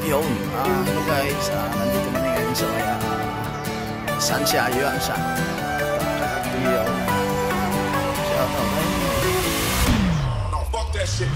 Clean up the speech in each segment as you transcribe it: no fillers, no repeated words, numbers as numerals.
Yun, hello guys, nandito kami ngayon sa may Sanxia Yuanshan. Yo, shout out. Oh, fuck that shit.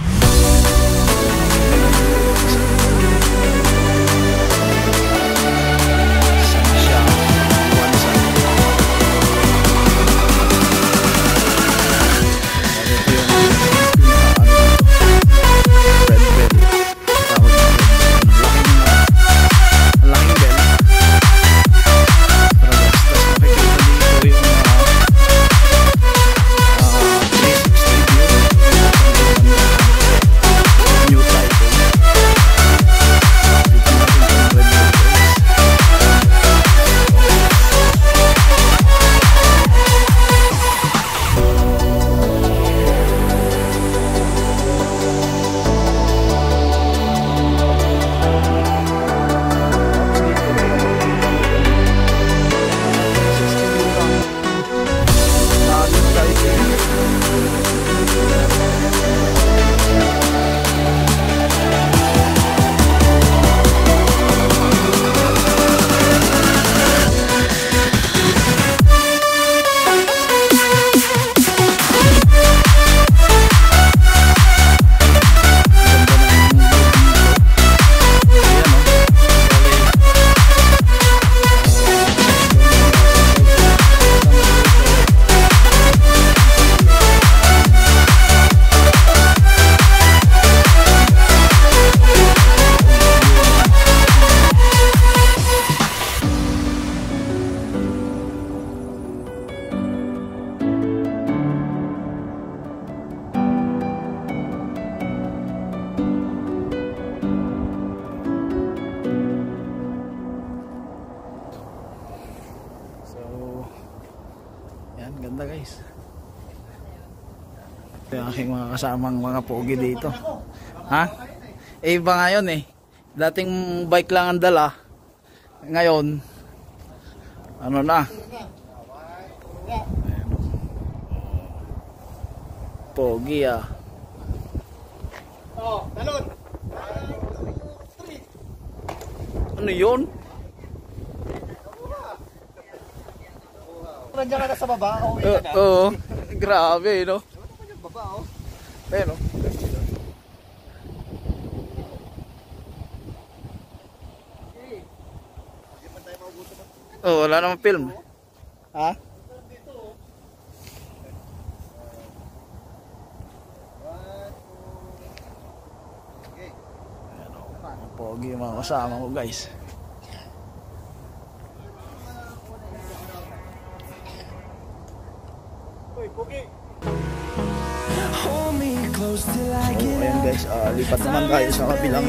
Ganda guys. Yung aking mga kasamang mga pogi dito. Ha? Eh iba ngayon eh. Dating bike lang ang dala. Ngayon ano na? Pogi ah. Oh, talon. Ano yun? Nandiyan ka na sa baba, uwi ka na. Oo, grabe no? Baba oh. Pero oh, wala namang film. Ha? Pogi yung mga kasama ko guys. Ayan guys, lipat naman tayo sa kabilang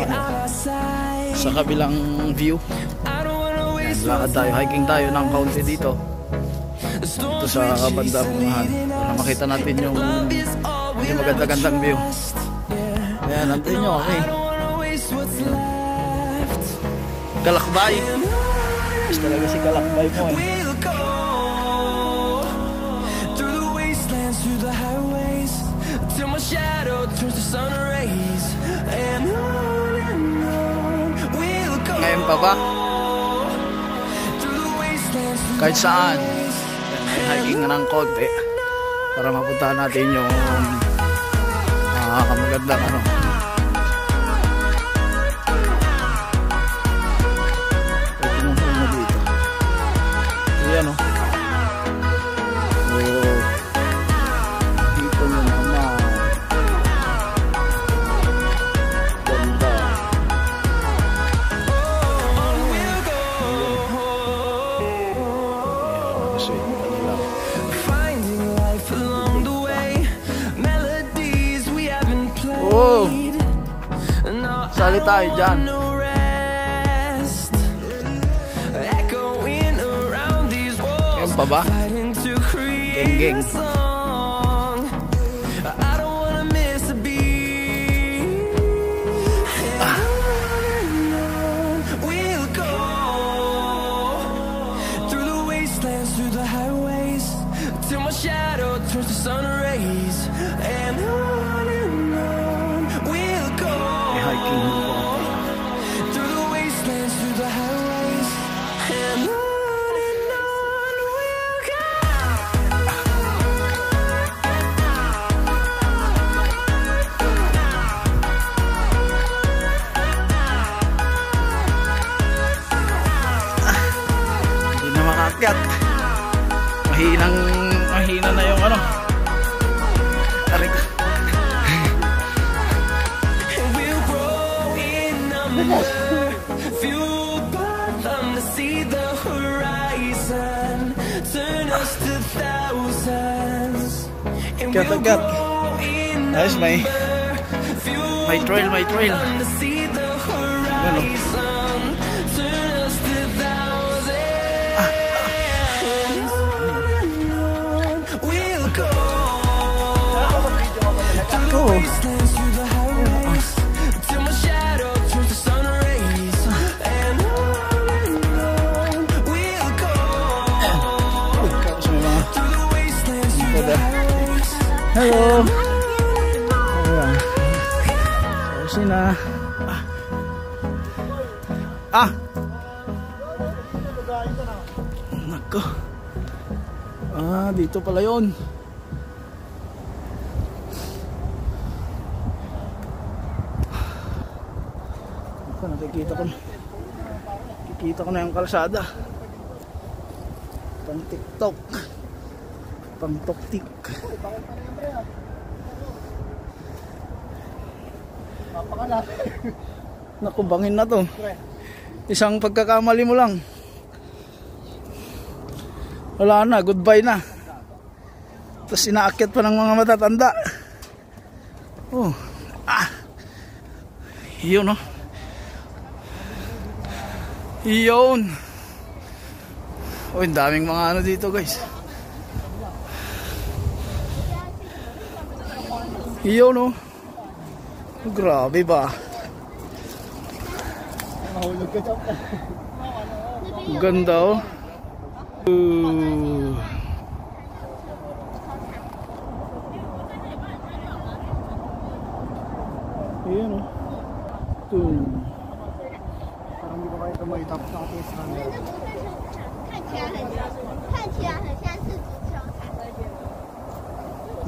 sa kabilang view. Ayan, lakad tayo, hiking tayo ng kaunti dito. Dito sa bandang para makita natin yung maganda-gandang view. Ayan, nandiyan nyo kami. Kalakbay. Gusto talaga si Kalakbay mo eh. Till my shadow turns to sun rays, and on we'll go. Ngayon pa ba? Kahit saan. Hiking ng konti para mapuntahan natin yung magandang ano. Pwede mo dito. Ayan o. Dito mo naman. Ganda. Oh, sali tayo dyan. Yan pa ba? Geng-geng. Shadow turns to sun rays, and on we'll go. May hiking mo. Through the wonder, fueled by them to see the horizon, turn us to thousands, and we'll Gat. grow in Ayos, may trail, may trail. to see the horizon, turn us to thousands, we'll go through the wastelands, through the highways, till my shadow turns to sun rays, and on we'll go Tapos may mga through the wastelands, through the highways. hello. Ayan. So, sina. Nako. Dito pala yun. Ako, nakikita ko na yung kalsada. Pang TikTok. Pang toktik. Naku, bangin na to. Isang pagkakamali mo lang. Wala na, goodbye na. Tapos inaakyat pa ng mga matatanda. Oh. Yun, no? Yun. Oh, ang daming mga ano dito, guys. Yun, no? Grabe ba? Ganda, oh. Ayan, oh. Parang hindi ko kayo tumoy tapos nakatiis na nila. 看起来很像是足球场。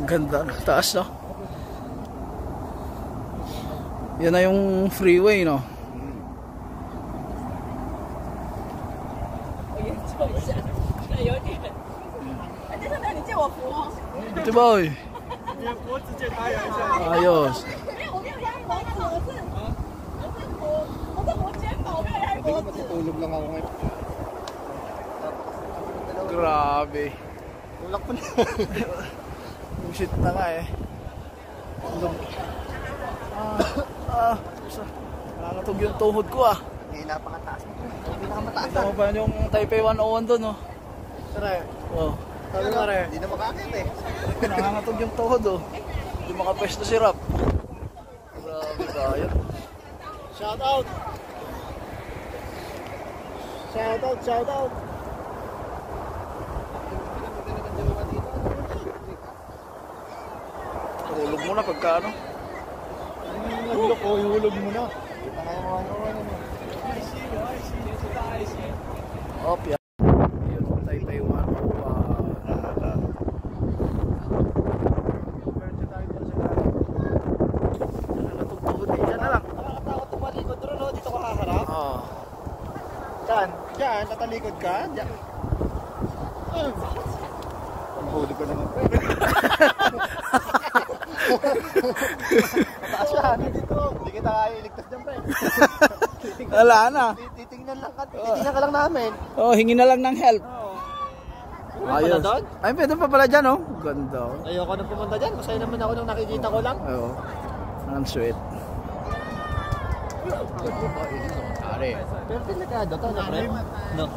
Ganda, taas, no? Yan na yung freeway, no? Ito boy. Ayos. Matutulog lang ako ngayon. Grabe. Tulak pa na. Shit na nga eh. Nangatog yung tuhod ko ah. Hindi napakataas. Pinakamataas Ito mo ba yung Taipei 101 doon, no? Tara. Oh. Sabi na rin. Hindi na makakit eh. Nangangatog yung tuhod, oh. Hindi makapwesto si Rap. Grabe ba yun? Shout out. Shout out, shout out. Hulog mo na pagka ano. Hulog ko, ihulog mo na. Kita nga yung mga Oh, yan. Yun, Taipei 101. Nangatog-tuhod eh. Diyan na lang. Nakakatakot tumalikod doon, no? Dito ka haharap. Oo. Saan? Diyan, tatalikod ka. Diyan. Ang huli ko naman. Mataas yan. Dito. Hindi kita kaya iligtas dyan, pre. Wala na. Titingnan lang ka. Titingnan ka lang namin. Oh, hingi na lang ng help. Ayos. Doon? Ay, pwede pa pala dyan, oh. Ganda, oh. Ayoko na pumunta dyan. Masaya naman ako nung nakikita ko lang. Oo. Ang sweet. Pero delikado to, na pre?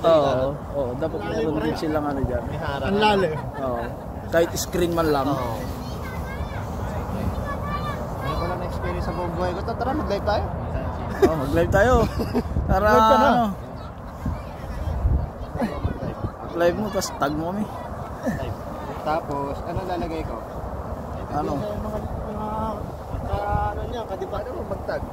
Oo. Oo, dapat meron din silang ano dyan. Ang lalo. Oo. Kahit screen man lang. Ano ko lang na-experience sa buong buhay ko. Tara, mag-live tayo. Oh, mag-live tayo. Para Live ka na. ano. Live mo, tapos tag mo kami. Tapos, ano lalagay ko? Ano? Mga ano niya, kadiba naman mag-tag.